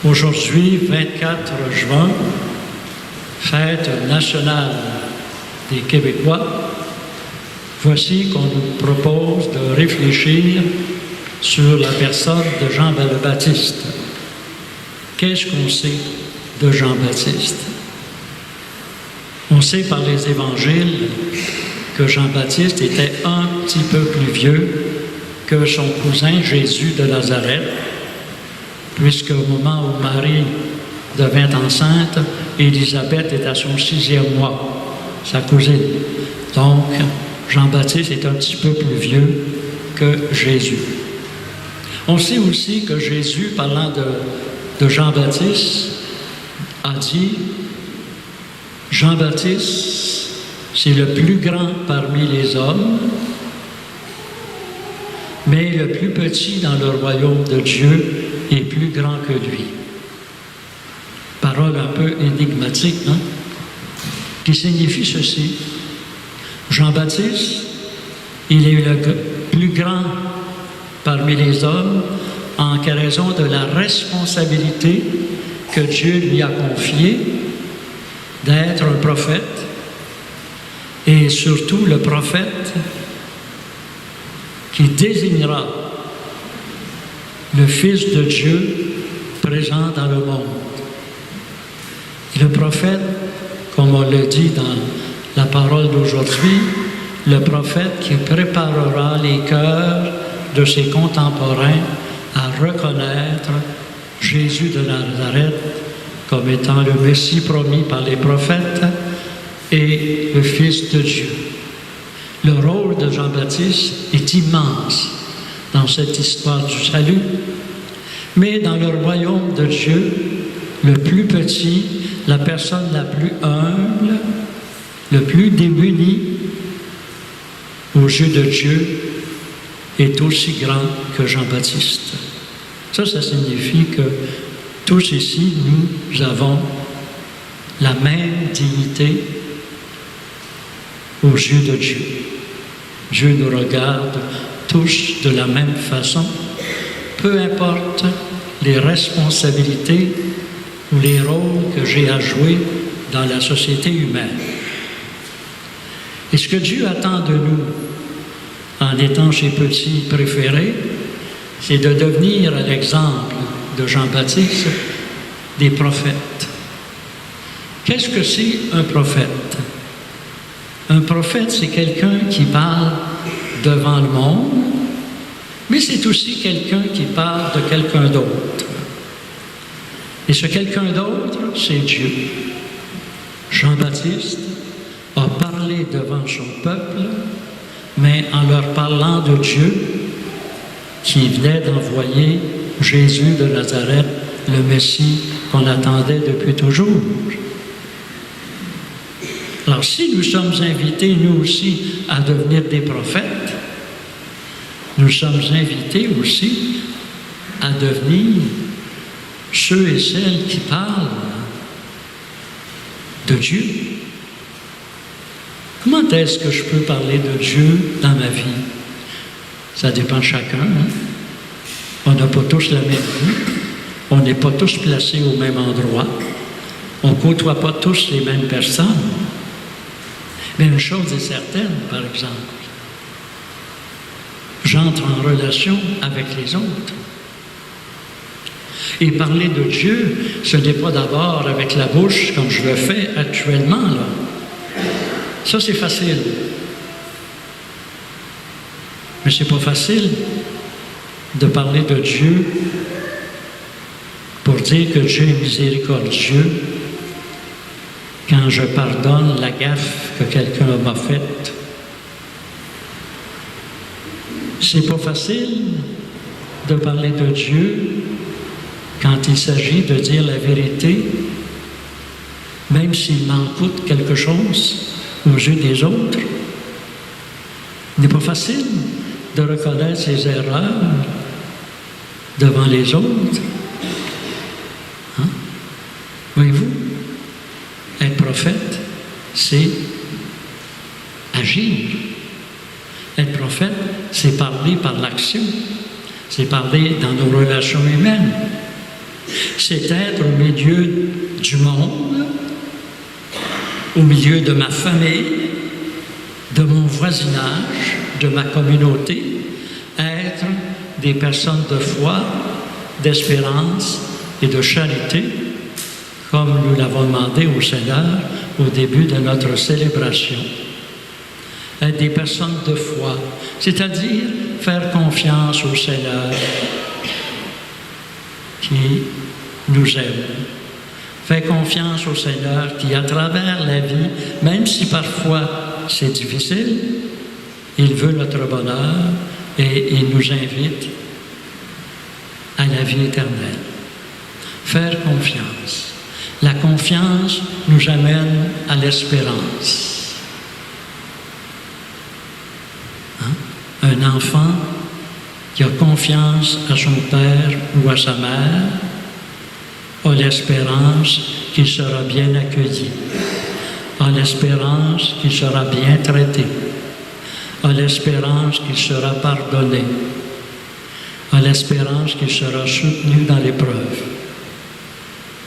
Aujourd'hui, 24 juin, fête nationale des Québécois, voici qu'on nous propose de réfléchir sur la personne de Jean le Baptiste. Qu'est-ce qu'on sait de Jean-Baptiste? On sait par les évangiles que Jean-Baptiste était un petit peu plus vieux que son cousin Jésus de Nazareth, puisque au moment où Marie devint enceinte, Élisabeth est à son 6e mois, sa cousine. Donc, Jean-Baptiste est un petit peu plus vieux que Jésus. On sait aussi que Jésus, parlant de Jean-Baptiste, a dit « Jean-Baptiste, c'est le plus grand parmi les hommes, mais le plus petit dans le royaume de Dieu est plus grand que lui. » Parole un peu énigmatique, hein? Qui signifie ceci. Jean-Baptiste, il est le plus grand parmi les hommes en raison de la responsabilité que Dieu lui a confiée d'être un prophète, et surtout le prophète qui désignera le Fils de Dieu présent dans le monde. Et le prophète, comme on le dit dans la parole d'aujourd'hui, le prophète qui préparera les cœurs de ses contemporains à reconnaître Jésus de Nazareth comme étant le Messie promis par les prophètes et le Fils de Dieu. Le rôle de Jean-Baptiste est immense dans cette histoire du salut, mais dans le royaume de Dieu, le plus petit, la personne la plus humble, le plus démuni aux yeux de Dieu est aussi grand que Jean-Baptiste. Ça signifie que tous ici, nous avons la même dignité aux yeux de Dieu. Dieu nous regarde tous de la même façon, peu importe les responsabilités ou les rôles que j'ai à jouer dans la société humaine. Et ce que Dieu attend de nous, en étant ses petits préférés, c'est de devenir à l'exemple de Jean-Baptiste des prophètes. Qu'est-ce que c'est un prophète? Un prophète, c'est quelqu'un qui parle devant le monde, mais c'est aussi quelqu'un qui parle de quelqu'un d'autre. Et ce quelqu'un d'autre, c'est Dieu. Jean-Baptiste a parlé devant son peuple, mais en leur parlant de Dieu, qui venait d'envoyer Jésus de Nazareth, le Messie qu'on attendait depuis toujours. Alors, si nous sommes invités, nous aussi, à devenir des prophètes, nous sommes invités aussi à devenir ceux et celles qui parlent de Dieu. Comment est-ce que je peux parler de Dieu dans ma vie? Ça dépend de chacun. Hein? On n'a pas tous la même vie. On n'est pas tous placés au même endroit. On ne côtoie pas tous les mêmes personnes. Mais une chose est certaine, par exemple, j'entre en relation avec les autres. Et parler de Dieu, ce n'est pas d'abord avec la bouche, comme je le fais actuellement, là. Ça, c'est facile. Mais c'est pas facile de parler de Dieu pour dire que Dieu est miséricordieux quand je pardonne la gaffe que quelqu'un m'a faite. C'est pas facile de parler de Dieu quand il s'agit de dire la vérité, même s'il m'en coûte quelque chose aux yeux des autres. Il n'est pas facile de reconnaître ses erreurs devant les autres. Hein? Voyez-vous, être prophète, c'est agir. Être prophète, c'est parler par l'action. C'est parler dans nos relations humaines. C'est être au milieu du monde, au milieu de ma famille, de mon voisinage, de ma communauté, être des personnes de foi, d'espérance et de charité, comme nous l'avons demandé au Seigneur au début de notre célébration. Être des personnes de foi, c'est-à-dire faire confiance au Seigneur qui nous aime. Faire confiance au Seigneur qui, à travers la vie, même si parfois c'est difficile, il veut notre bonheur et il nous invite à la vie éternelle. Faire confiance. La confiance nous amène à l'espérance. Un enfant qui a confiance à son père ou à sa mère a l'espérance qu'il sera bien accueilli, a l'espérance qu'il sera bien traité, a l'espérance qu'il sera pardonné, a l'espérance qu'il sera soutenu dans l'épreuve.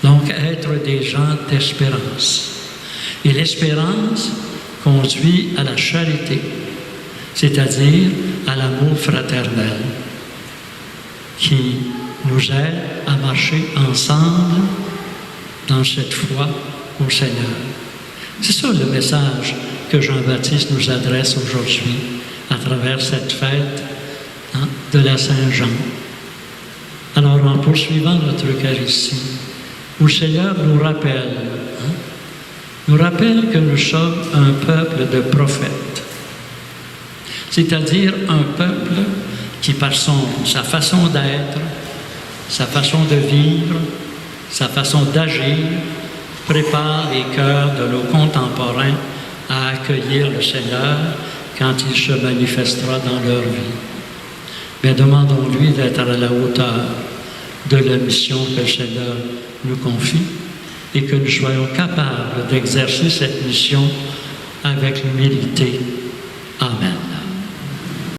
Donc, être des gens d'espérance. Et l'espérance conduit à la charité, c'est-à-dire à l'amour fraternel, qui nous aide à marcher ensemble dans cette foi au Seigneur. C'est ça le message que Jean-Baptiste nous adresse aujourd'hui à travers cette fête de la Saint-Jean. Alors, en poursuivant notre Eucharistie, où le Seigneur nous rappelle que nous sommes un peuple de prophètes, c'est-à-dire un peuple qui, par sa façon d'être, sa façon de vivre, sa façon d'agir, prépare les cœurs de nos contemporains à accueillir le Seigneur quand il se manifestera dans leur vie. Mais demandons-lui d'être à la hauteur de la mission que le Seigneur nous confie et que nous soyons capables d'exercer cette mission avec humilité. Amen.